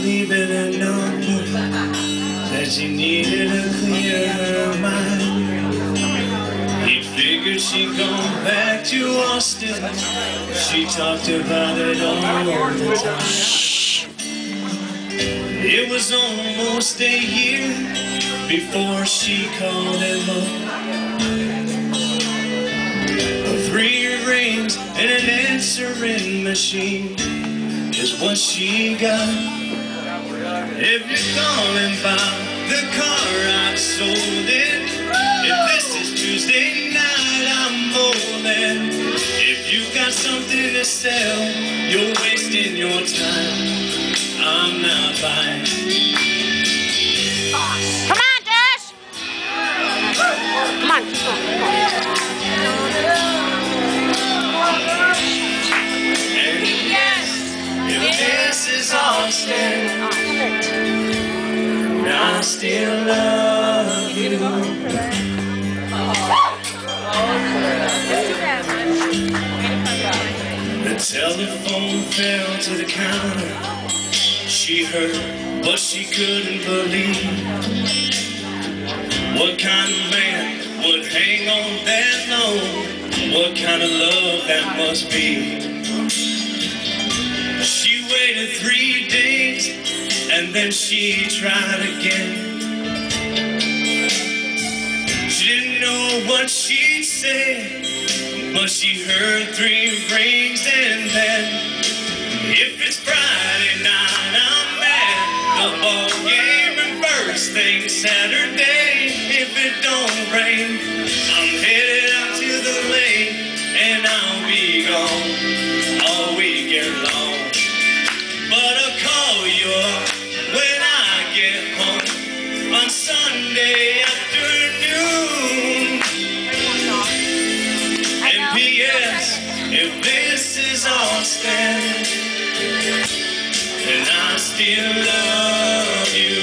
leaving a notebook that she needed to clear her mind. He figured she'd gone back to Austin. She talked about it all the time. It was almost a year before she called him up. 3 rings and an answering machine is what she got. If you're calling about the car, I sold it. If this is Tuesday night, I'm bowling. If you got something to sell, you're wasting your time. I'm not buying. Come on, Dash! Come on, keep going, keep going. And yes, if this is Austin, I still love you. The telephone fell to the counter. She heard, but she couldn't believe. What kind of man would hang on that long? What kind of love that must be? She waited 3 days, and then she tried again. She didn't know what she'd say, but she heard 3 rings, and then, if it's Friday night, I'm mad. The ball game and first thing Saturday. If it don't rain, I'm headed out to the lake, and I'll be gone all weekend long. But I'll call you up when I get home on Sunday afternoon. And P.S. if this is Austin, and I still love you.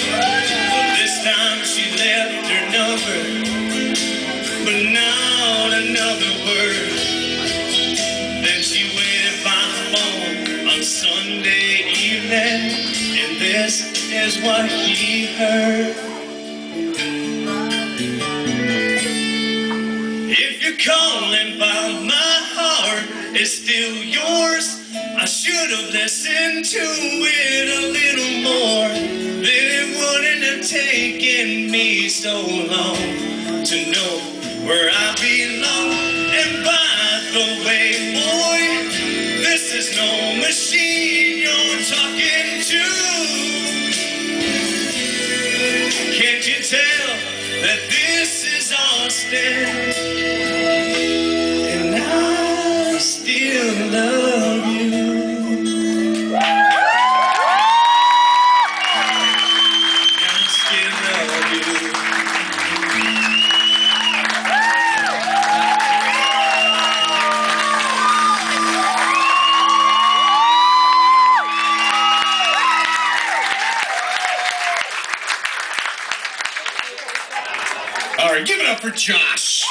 But this time she left her number, but not another word. Then she waited by the phone on Sunday evening, and this is what he heard. If you're calling about my heart, it's still yours. I should have listened to it a little more. Then it wouldn't have taken me so long to know where I belong. And by the way, boy, this is no machine you're talking to. Can't you tell that this is Austin? And I still love you. All right, give it up for Josh.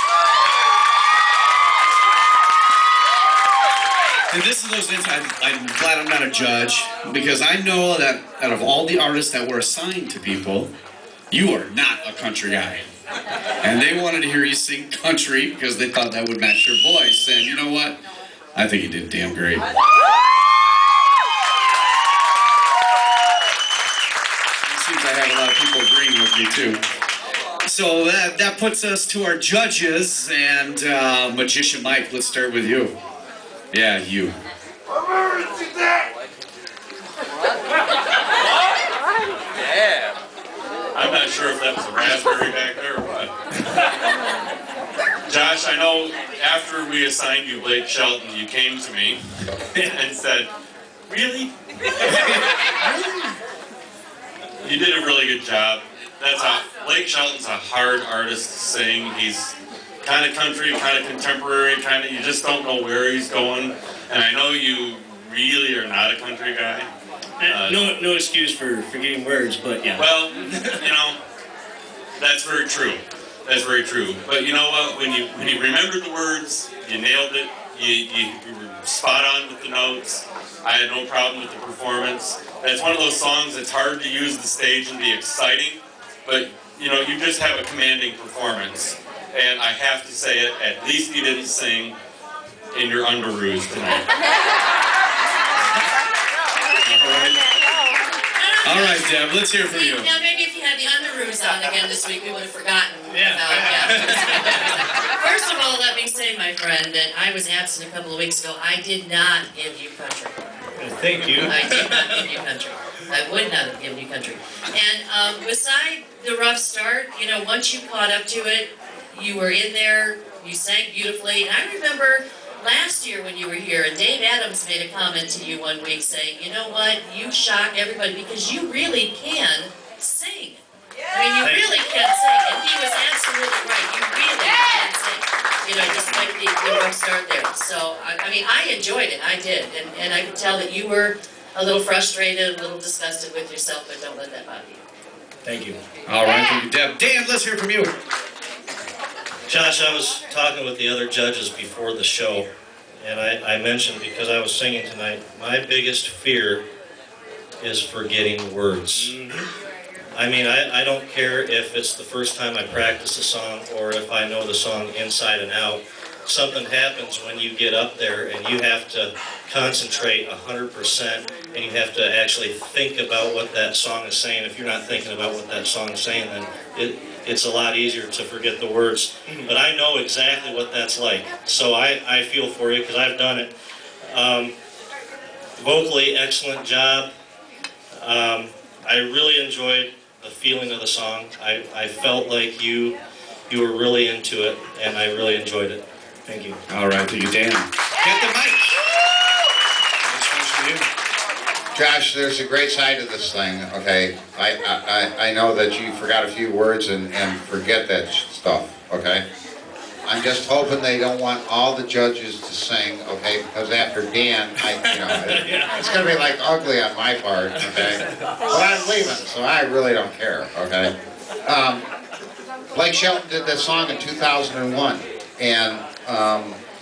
And this is those things I'm glad I'm not a judge, because I know that out of all the artists that were assigned to people, you are not a country guy. And they wanted to hear you sing country because they thought that would match your voice. And you know what? I think you did damn great. It seems I have a lot of people agreeing with me too. So that puts us to our judges, and Magician Mike, let's start with you. Yeah, you. Yeah. I'm not sure if that was a raspberry back there or what. Josh, I know after we assigned you Blake Shelton, you came to me and said, "Really?" You did a really good job. Blake Shelton's a hard artist to sing. He's kind of country, kind of contemporary, you just don't know where he's going. And I know you really are not a country guy. No excuse for forgetting words, but yeah. Well, you know, that's very true. That's very true. But you know what? When you remembered the words, you nailed it. You were spot on with the notes. I had no problem with the performance. It's one of those songs that's hard to use the stage and be exciting, but you know, you just have a commanding performance. And I have to say it, at least you didn't sing in your underoos tonight. All right, Deb, let's hear from you. Now, maybe if you had the underoos on again this week, we would have forgotten about First of all, let me say, my friend, that I was absent a couple of weeks ago. I did not give you country. Thank you. I did not give you country. I would not have given you country. And beside the rough start, you know, once you caught up to it, you were in there, you sang beautifully. And I remember last year when you were here, and Dave Adams made a comment to you one week saying, you know what, you shock everybody because you really can sing. I mean, you really can sing. And he was absolutely right. You really can sing. You know, despite the rough start there. So, I mean, I enjoyed it. I did. And I could tell that you were a little frustrated, a little disgusted with yourself, but don't let that bother you. Thank you. All right, thank you, Deb. Dan, let's hear from you. Josh, I was talking with the other judges before the show, and I mentioned, because I was singing tonight, my biggest fear is forgetting words. I mean, I don't care if it's the first time I practice a song or if I know the song inside and out. Something happens when you get up there and you have to concentrate 100% and you have to actually think about what that song is saying. If you're not thinking about what that song is saying, then it's a lot easier to forget the words. But I know exactly what that's like. So I feel for you because I've done it. Vocally, excellent job. I really enjoyed the feeling of the song. I felt like you were really into it, and I really enjoyed it. Thank you. All right, thank you, Dan. Get the mic. This one's for you. Josh, there's a great side to this thing, okay? I know that you forgot a few words and forget that stuff, okay? I'm just hoping they don't want all the judges to sing, okay? Because after Dan, it's going to be like ugly on my part, okay? But I'm leaving, so I really don't care, okay? Blake Shelton did this song in 2001, and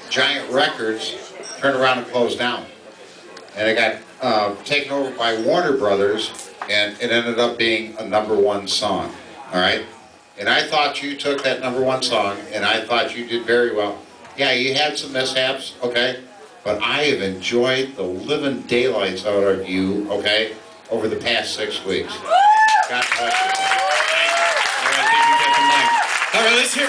Giant Records turned around and closed down. And it got taken over by Warner Brothers, and it ended up being a #1 song, all right? And I thought you took that #1 song, and I thought you did very well. Yeah, you had some mishaps, okay? But I have enjoyed the living daylights out of you, okay, over the past 6 weeks. God bless you. All right, thank you, get the mic. All right, let's hear